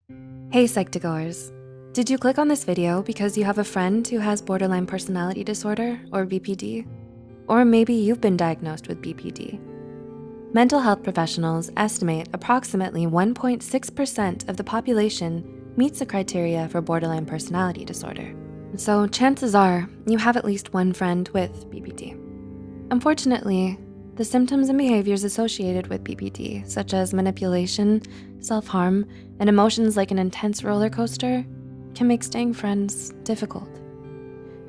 Hey Psych2Goers, did you click on this video because you have a friend who has borderline personality disorder or BPD? Or maybe you've been diagnosed with BPD. Mental health professionals estimate approximately 1.6% of the population meets the criteria for borderline personality disorder. So chances are you have at least one friend with BPD. Unfortunately, the symptoms and behaviors associated with BPD, such as manipulation, self-harm, and emotions like an intense roller coaster, can make staying friends difficult.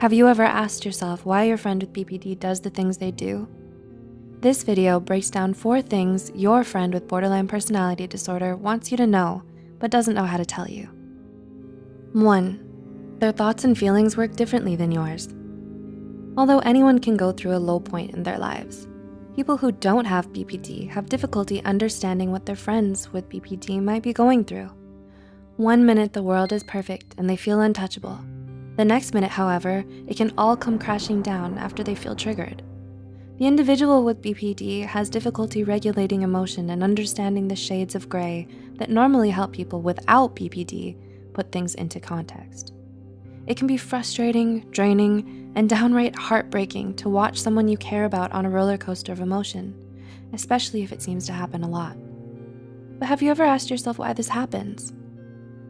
Have you ever asked yourself why your friend with BPD does the things they do? This video breaks down 4 things your friend with borderline personality disorder wants you to know, but doesn't know how to tell you. 1. Their thoughts and feelings work differently than yours. Although anyone can go through a low point in their lives, people who don't have BPD have difficulty understanding what their friends with BPD might be going through. One minute the world is perfect and they feel untouchable. The next minute, however, it can all come crashing down after they feel triggered. The individual with BPD has difficulty regulating emotion and understanding the shades of gray that normally help people without BPD put things into context. It can be frustrating, draining, and downright heartbreaking to watch someone you care about on a roller coaster of emotion, especially if it seems to happen a lot. But have you ever asked yourself why this happens?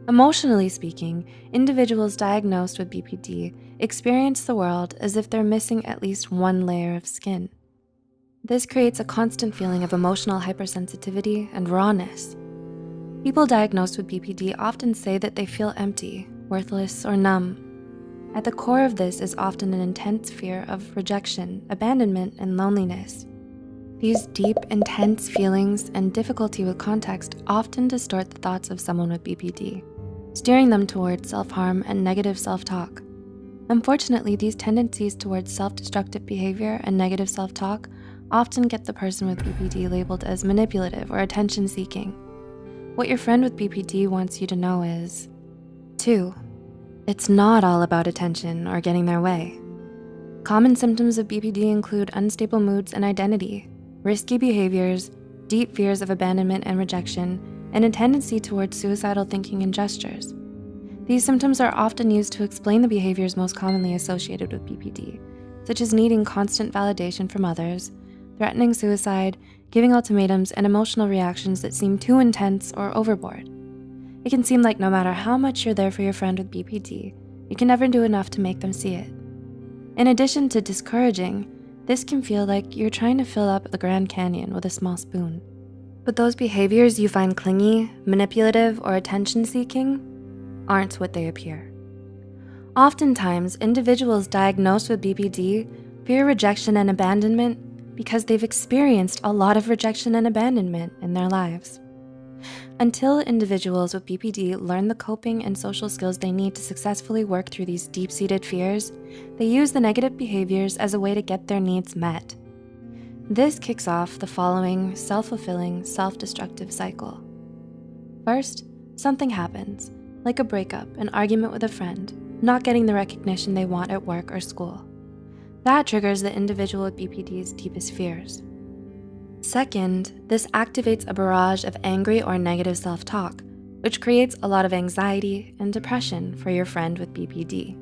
Emotionally speaking, individuals diagnosed with BPD experience the world as if they're missing at least one layer of skin. This creates a constant feeling of emotional hypersensitivity and rawness. People diagnosed with BPD often say that they feel empty, worthless, or numb. At the core of this is often an intense fear of rejection, abandonment, and loneliness. These deep, intense feelings and difficulty with context often distort the thoughts of someone with BPD, steering them towards self-harm and negative self-talk. Unfortunately, these tendencies towards self-destructive behavior and negative self-talk often get the person with BPD labeled as manipulative or attention-seeking. What your friend with BPD wants you to know is, 2. It's not all about attention or getting their way. Common symptoms of BPD include unstable moods and identity, risky behaviors, deep fears of abandonment and rejection, and a tendency towards suicidal thinking and gestures. These symptoms are often used to explain the behaviors most commonly associated with BPD, such as needing constant validation from others, threatening suicide, giving ultimatums, and emotional reactions that seem too intense or overboard. It can seem like no matter how much you're there for your friend with BPD, you can never do enough to make them see it. In addition to discouraging, this can feel like you're trying to fill up the Grand Canyon with a small spoon. But those behaviors you find clingy, manipulative, or attention-seeking aren't what they appear. Oftentimes, individuals diagnosed with BPD fear rejection and abandonment because they've experienced a lot of rejection and abandonment in their lives. Until individuals with BPD learn the coping and social skills they need to successfully work through these deep-seated fears, they use the negative behaviors as a way to get their needs met. This kicks off the following self-fulfilling, self-destructive cycle. First, something happens, like a breakup, an argument with a friend, not getting the recognition they want at work or school. That triggers the individual with BPD's deepest fears. Second, this activates a barrage of angry or negative self-talk, which creates a lot of anxiety and depression for your friend with BPD.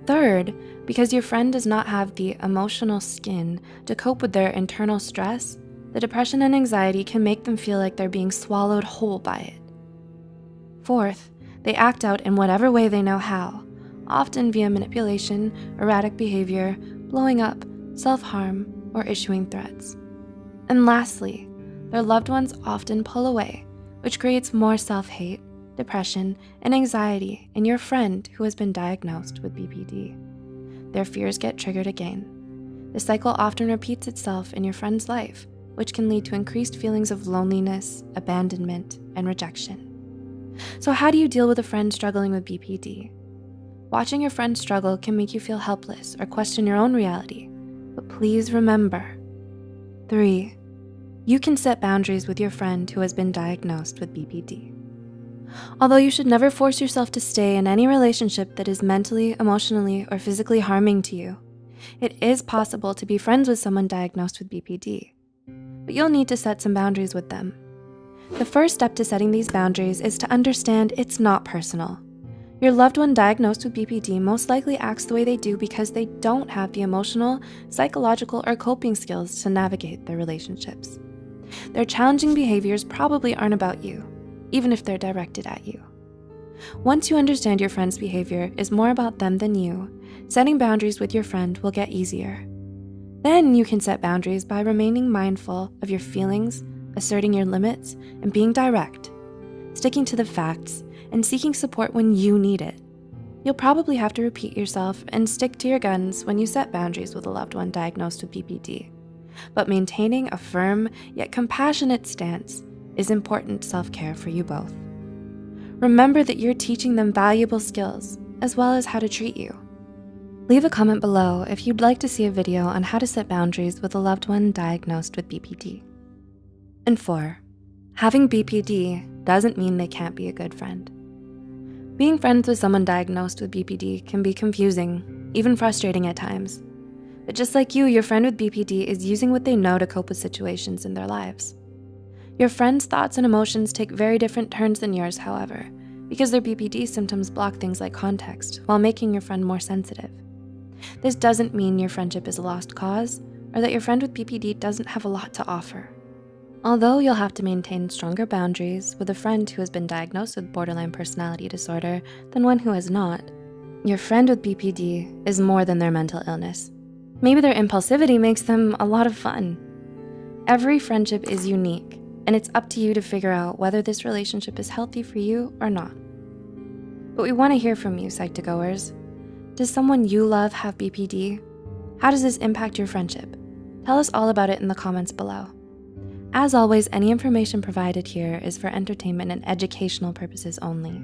Third, because your friend does not have the emotional skin to cope with their internal stress, the depression and anxiety can make them feel like they're being swallowed whole by it. Fourth, they act out in whatever way they know how, often via manipulation, erratic behavior, blowing up, self-harm, or issuing threats. And lastly, their loved ones often pull away, which creates more self-hate, depression, and anxiety in your friend who has been diagnosed with BPD. Their fears get triggered again. The cycle often repeats itself in your friend's life, which can lead to increased feelings of loneliness, abandonment, and rejection. So how do you deal with a friend struggling with BPD? Watching your friend struggle can make you feel helpless or question your own reality, but please remember, 3. You can set boundaries with your friend who has been diagnosed with BPD. Although you should never force yourself to stay in any relationship that is mentally, emotionally, or physically harming to you, it is possible to be friends with someone diagnosed with BPD, but you'll need to set some boundaries with them. The first step to setting these boundaries is to understand it's not personal. Your loved one diagnosed with BPD most likely acts the way they do because they don't have the emotional, psychological, or coping skills to navigate their relationships. Their challenging behaviors probably aren't about you, even if they're directed at you. Once you understand your friend's behavior is more about them than you, setting boundaries with your friend will get easier. Then you can set boundaries by remaining mindful of your feelings, asserting your limits, and being direct, sticking to the facts, and seeking support when you need it. You'll probably have to repeat yourself and stick to your guns when you set boundaries with a loved one diagnosed with BPD. But maintaining a firm yet compassionate stance is important self-care for you both. Remember that you're teaching them valuable skills as well as how to treat you. Leave a comment below if you'd like to see a video on how to set boundaries with a loved one diagnosed with BPD. And 4, having BPD doesn't mean they can't be a good friend. Being friends with someone diagnosed with BPD can be confusing, even frustrating at times. But just like you, your friend with BPD is using what they know to cope with situations in their lives. Your friend's thoughts and emotions take very different turns than yours, however, because their BPD symptoms block things like context while making your friend more sensitive. This doesn't mean your friendship is a lost cause or that your friend with BPD doesn't have a lot to offer. Although you'll have to maintain stronger boundaries with a friend who has been diagnosed with borderline personality disorder than one who has not, your friend with BPD is more than their mental illness. Maybe their impulsivity makes them a lot of fun. Every friendship is unique, and it's up to you to figure out whether this relationship is healthy for you or not. But we want to hear from you, Psych2Goers. Does someone you love have BPD? How does this impact your friendship? Tell us all about it in the comments below. As always, any information provided here is for entertainment and educational purposes only.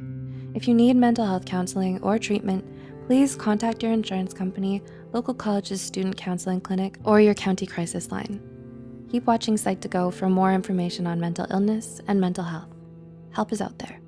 If you need mental health counseling or treatment, please contact your insurance company, local college's student counseling clinic, or your county crisis line. Keep watching Psych2Go for more information on mental illness and mental health. Help is out there.